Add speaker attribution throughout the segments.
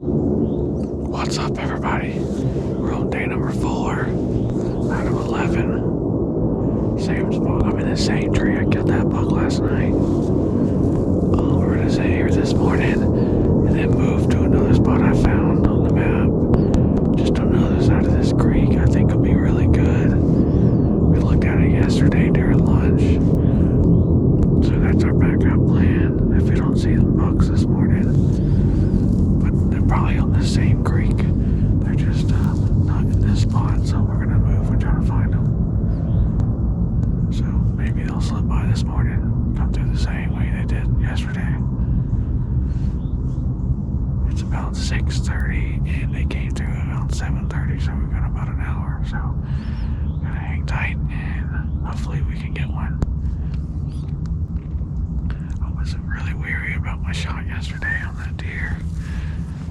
Speaker 1: What's up, everybody? We're on day number 4 out of 11. Same spot. I'm in the same tree. I killed that buck last night. We're gonna stay here this morning and then move to another spot I found on the map. Just on the other side of this creek. I think it'll be really good. We looked at it yesterday during lunch. So that's our backup plan if we don't see the bucks this morning. But they're probably on the same creek. They're just not in this spot, so we're gonna move and try to find them. So maybe they'll slip by this morning, come through the same way they did yesterday. It's about 6:30 and they came through around 7:30, so we've got about an hour. So gotta hang tight and hopefully we can get one. I was really weary about my shot yesterday on that deer,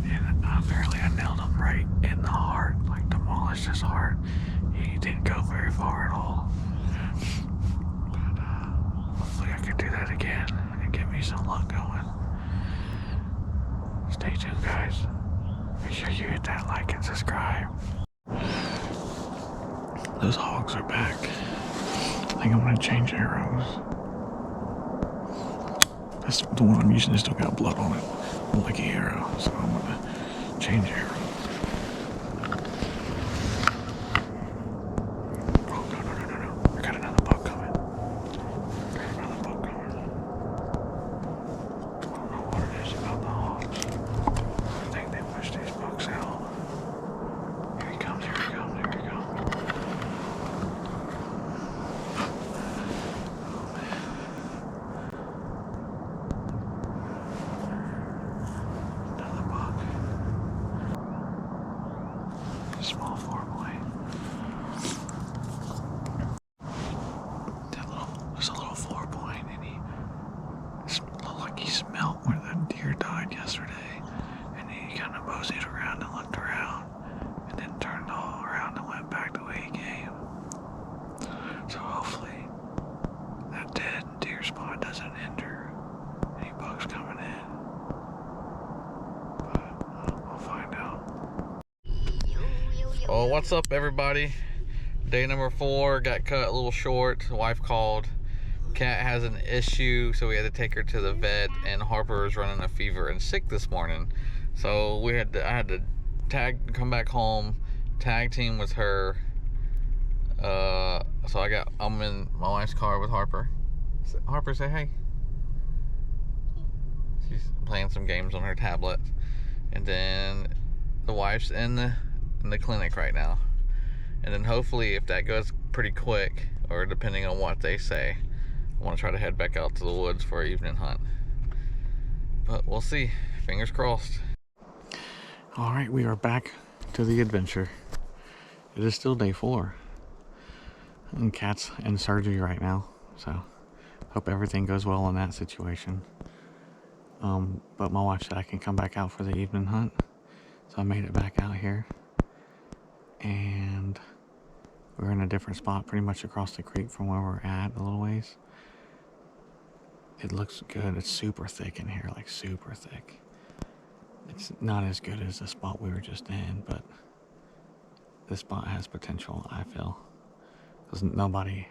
Speaker 1: and apparently I nailed him right in the heart, like demolished his heart. He didn't go very far at all. But hopefully I can do that again and get me some luck going. Stay tuned, guys. Make sure you hit that like and subscribe. Those hogs are back. I think I'm gonna change arrows. That's the one I'm using, still got blood on it. I don't like the arrow, so I'm gonna change arrows. Oh, no. I got another buck coming. I don't know what it is about the hogs. I think they push these bucks out. Here he comes. Small 4-point. There's a little 4-point, and he looked like he smelt where the deer died yesterday, and he kind of moseyed around and looked around, and then turned all around and went back the way he came. So hopefully that dead deer spot doesn't hinder any bucks coming in, but we'll find out. Oh, what's up, everybody? Day number 4 got cut a little short. The wife called. Cat has an issue, so we had to take her to the vet, and Harper is running a fever and sick this morning. So I had to come back home, tag team with her. So I'm in my wife's car with Harper. Harper, say hey. She's playing some games on her tablet, and then the wife's in the clinic right now, and then hopefully if that goes pretty quick, or depending on what they say, I want to try to head back out to the woods for an evening hunt, but we'll see. Fingers crossed. All right, we are back to the adventure. It is still day 4, and Cat's in surgery right now, so hope everything goes well in that situation. But my wife said I can come back out for the evening hunt, so I made it back out here. And we're in a different spot, pretty much across the creek from where we're at a little ways. It looks good. It's super thick in here, like super thick. It's not as good as the spot we were just in, but this spot has potential, I feel. There's nobody,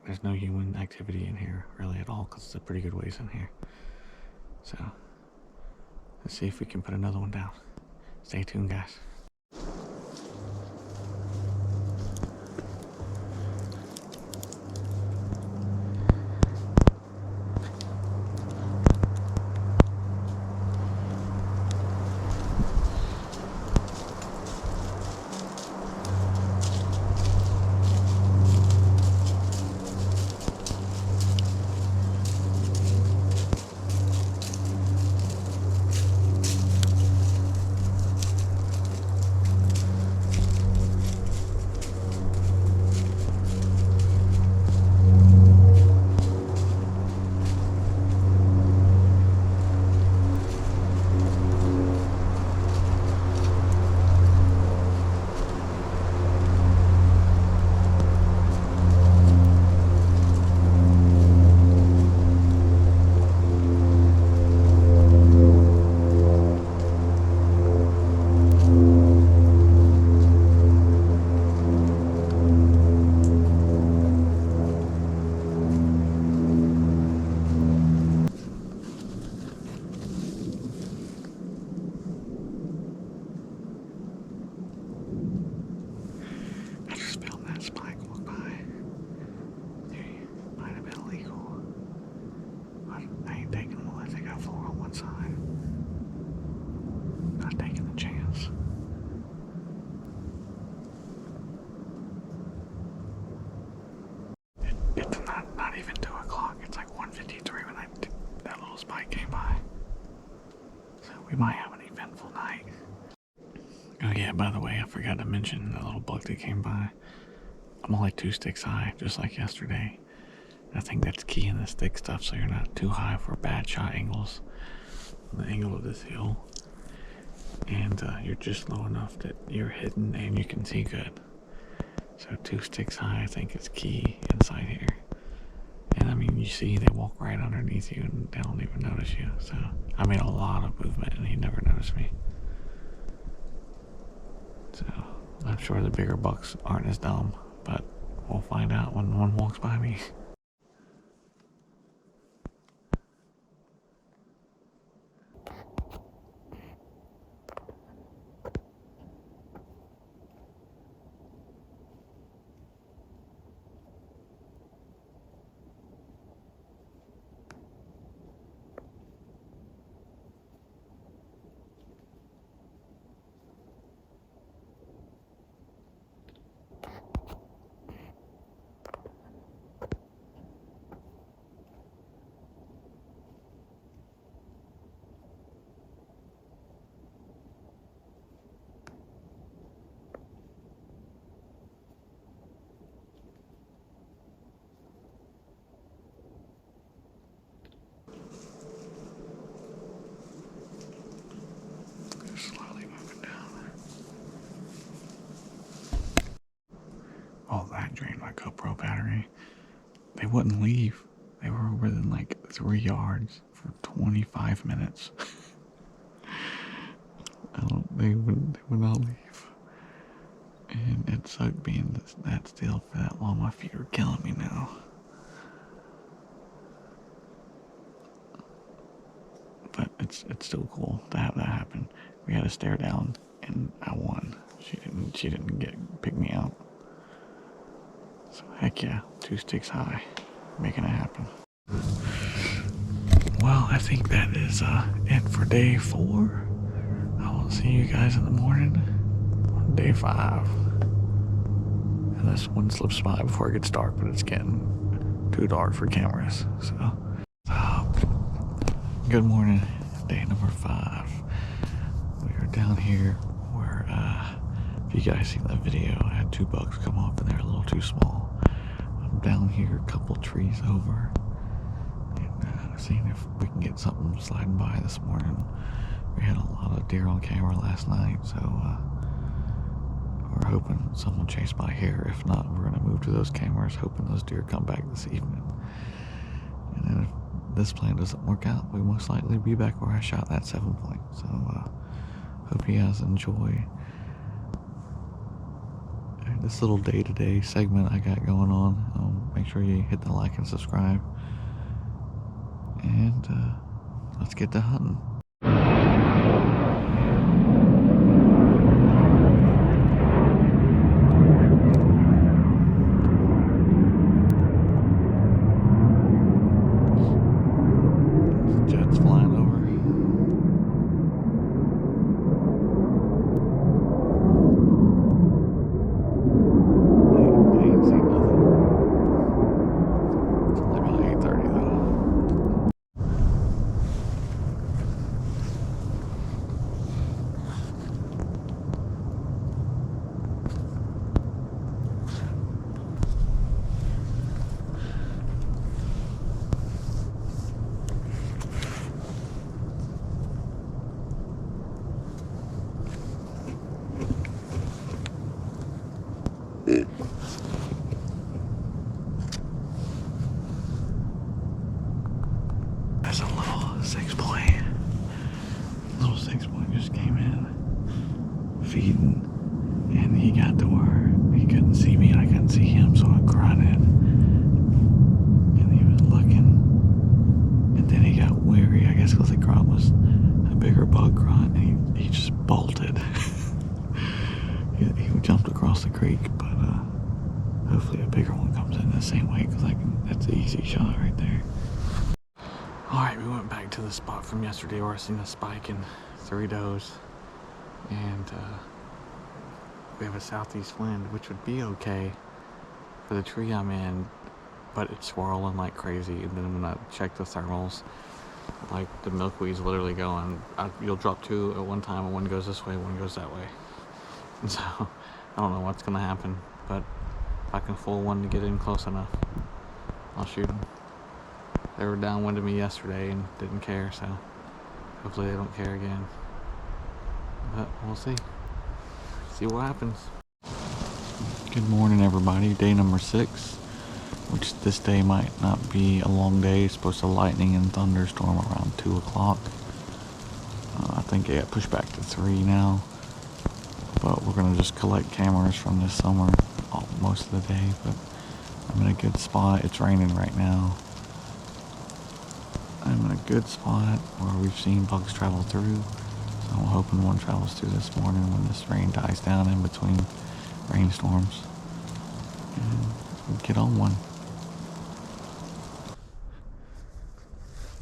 Speaker 1: there's no human activity in here really at all, because it's a pretty good ways in here. So let's see if we can put another one down. Stay tuned, guys. Oh yeah, by the way, I forgot to mention the little buck that came by. I'm only 2 sticks high, just like yesterday. I think that's key in the stick stuff, so you're not too high for bad shot angles. The angle of this hill, and you're just low enough that you're hidden and you can see good. So 2 sticks high, I think, is key inside here. And I mean, you see they walk right underneath you and they don't even notice you. So I made a lot of movement and he never noticed me. So I'm sure the bigger bucks aren't as dumb, but we'll find out when one walks by me. Slowly moving down. Oh, that drained my GoPro battery. They wouldn't leave. They were within like 3 yards for 25 minutes. They would not leave. And it sucked being that still for that long. My feet are killing me now. But it's still cool to have that happen. We had a stare down and I won. She didn't pick me out. So heck yeah, 2 sticks high, making it happen. Well, I think that is it for day 4. I will see you guys in the morning on day 5. And this one slips by before it gets dark, but it's getting too dark for cameras. So good morning, day number 5. We are down here where, if you guys seen that video, I had 2 bucks come up and they're a little too small. I'm down here a couple trees over and seeing if we can get something sliding by this morning. We had a lot of deer on camera last night, so we're hoping someone chase by here. If not, we're gonna move to those cameras, hoping those deer come back this evening. And then if this plan doesn't work out, we most likely be back where I shot that 7 point. So hope you guys enjoy this little day-to-day segment I got going on. Make sure you hit the like and subscribe, and let's get to hunting. Jets flying over. They ain't seen nothing. It's only about 8:30 though. That's a little 6 point. Little 6 point just came in, feeding, and he got to where he couldn't see me and I couldn't see him, so I grunted. And he was looking, and then he got weary, I guess because the grunt was a bigger bug grunt, and he just bolted. he jumped across the creek, but hopefully a bigger one comes in the same way, because that's an easy shot right there. Alright, we went back to the spot from yesterday where I seen a spike and 3 does, and we have a southeast wind, which would be okay for the tree I'm in, but it's swirling like crazy. And then when I check the thermals, like the milkweed's literally going, you'll drop 2 at one time and one goes this way, one goes that way. So I don't know what's gonna happen, but if I can fool one to get in close enough, I'll shoot them. They were downwinding me yesterday and didn't care, so hopefully they don't care again. But we'll see. See what happens. Good morning, everybody. Day number 6, which this day might not be a long day. It's supposed to lightning and thunderstorm around 2 o'clock. I think it got pushed back to 3 now. But we're going to just collect cameras from this summer most of the day. But I'm in a good spot. It's raining right now. I'm in a good spot where we've seen bugs travel through. So I'm hoping one travels through this morning when this rain dies down in between rainstorms. And we'll get on one.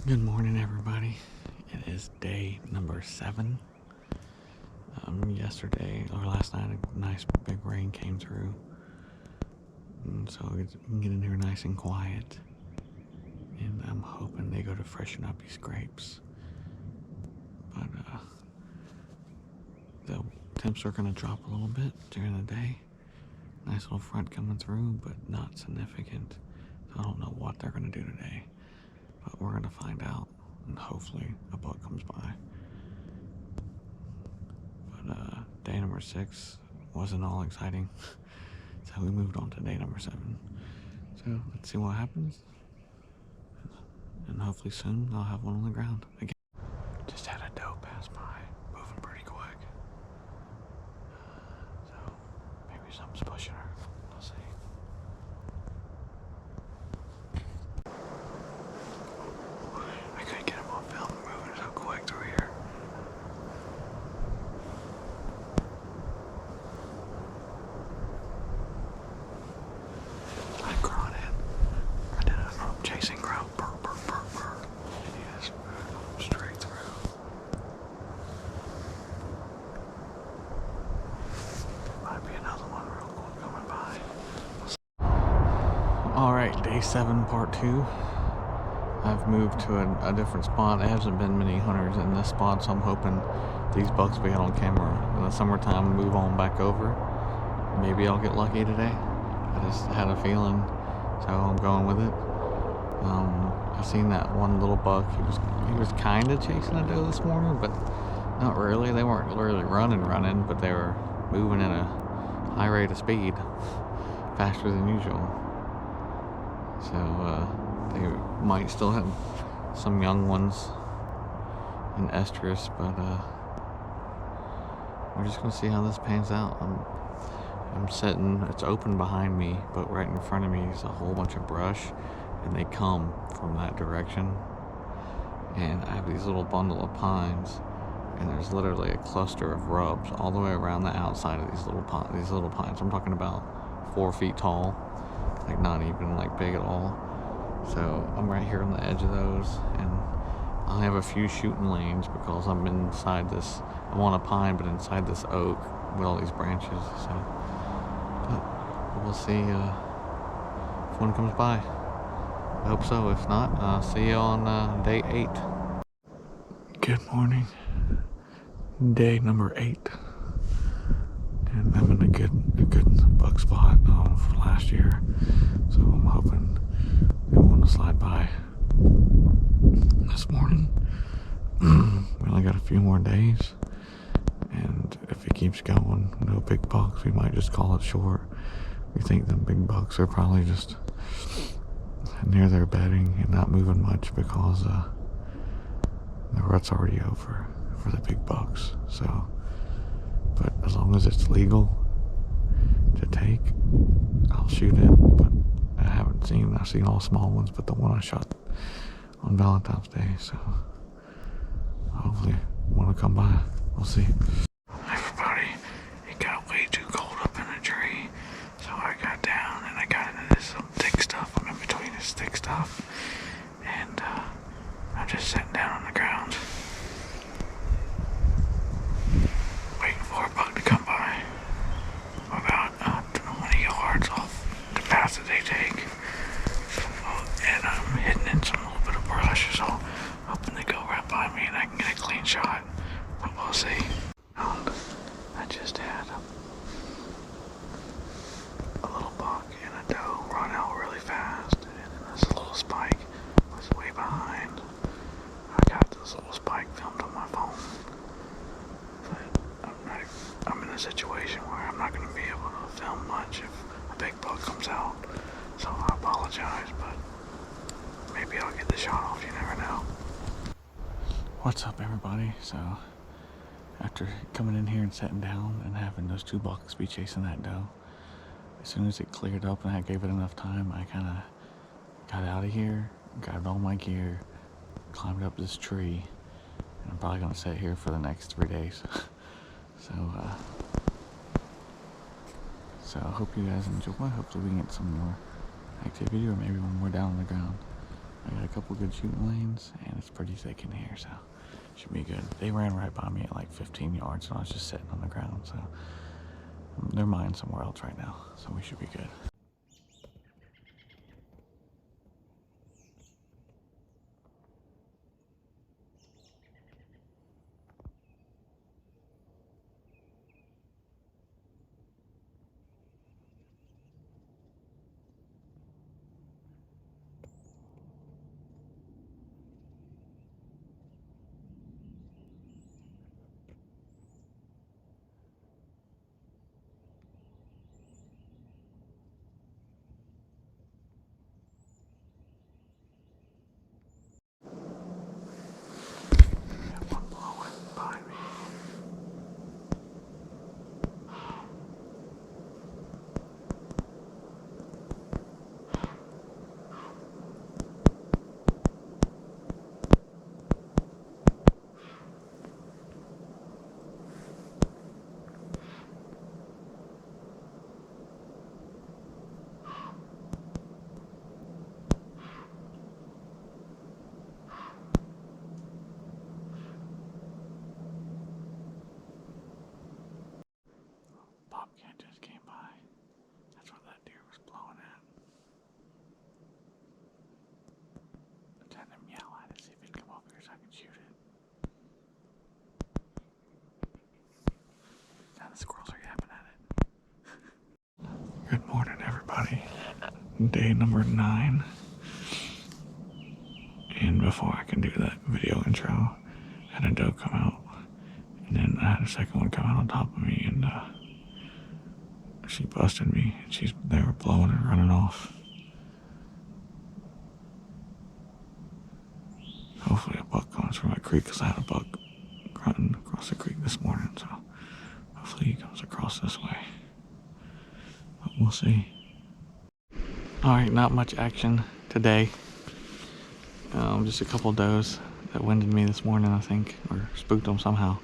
Speaker 1: Good morning, everybody. It is day number 7. Yesterday or last night, a nice big rain came through, and so we can get in here nice and quiet. And I'm hoping they go to freshen up these grapes. But the temps are going to drop a little bit during the day. Nice little front coming through, but not significant. So I don't know what they're going to do today, but we're going to find out, and hopefully a bug comes by. But day number 6 wasn't all exciting, so we moved on to day number 7. So let's see what happens, and hopefully soon I'll have one on the ground again. Just had a doe pass by, moving pretty quick. So maybe something's pushing her. We'll see. I couldn't get him on film, moving so quick through here. I crawled in. I did a chasing crow. Burr, burr, burr, burr. And he is straight through. Might be another one real quick coming by. Alright, day 7, part 2. I've moved to a different spot. There hasn't been many hunters in this spot, so I'm hoping these bucks we had on camera in the summertime move on back over. Maybe I'll get lucky today. I just had a feeling, so I'm going with it. I seen that one little buck. He was kind of chasing a doe this morning, but not really. They weren't really running, but they were moving at a high rate of speed, faster than usual. So they might still have some young ones in estrus, but we're just gonna see how this pans out. I'm sitting, it's open behind me, but right in front of me is a whole bunch of brush, and they come from that direction. And I have these little bundle of pines, and there's literally a cluster of rubs all the way around the outside of these little pines. I'm talking about 4 feet tall, like not even like big at all. So I'm right here on the edge of those, and I have a few shooting lanes because I'm inside this, I'm on a pine, but inside this oak with all these branches. So, but we'll see if one comes by. I hope so. If not, I'll see you on day 8. Good morning. Day number 8. And I'm in a good buck spot for last year. So I'm hoping they want to slide by this morning. We only got a few more days. And if it keeps going, no big bucks, we might just call it short. We think the big bucks are probably just near their bedding and not moving much because the rut's already over for the big bucks. So, but as long as it's legal to take, I'll shoot it. But I've seen all small ones, but the one I shot on Valentine's Day. So hopefully one will come by. We'll see. Everybody, it got way too cold up in the tree, so I got down and I got into this thick stuff. I'm in between this thick stuff, and I'm just sitting down on the ground, waiting for a bug to come by. I'm about 20 yards off the path that they take, and I'm hidden in some little bit of brush, so hoping they go right by me and I can get a clean shot. But we'll see. situation where I'm not going to be able to film much if a big buck comes out. So I apologize, but maybe I'll get the shot off, you never know. What's up, everybody? So, after coming in here and sitting down and having those 2 bucks be chasing that doe, as soon as it cleared up and I gave it enough time, I kind of got out of here, grabbed all my gear, climbed up this tree, and I'm probably going to sit here for the next 3 days. So I hope you guys enjoy. Hopefully we can get some more activity, or maybe when we're down on the ground. I got a couple good shooting lanes, and it's pretty thick in here, so should be good. They ran right by me at like 15 yards, and I was just sitting on the ground, so they're mine somewhere else right now, so we should be good. Bobcat just came by. That's what that deer was blowing at. I'm trying to yell at it, see if it can come over here so I can shoot it. Now the squirrels are yapping at it. Good morning, everybody. Day number 9. And before I can do that video intro, I had a doe come out. And then I had a second one come out on top of me, and she busted me. They were blowing and running off. Hopefully a buck comes from my creek, because I had a buck running across the creek this morning, so hopefully he comes across this way. But we'll see. Alright, not much action today. Just a couple does that winded me this morning, I think, or spooked them somehow.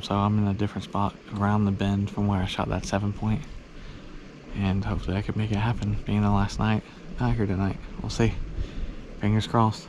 Speaker 1: So I'm in a different spot around the bend from where I shot that 7-point, and hopefully I can make it happen, being the last night out here tonight. We'll see. Fingers crossed.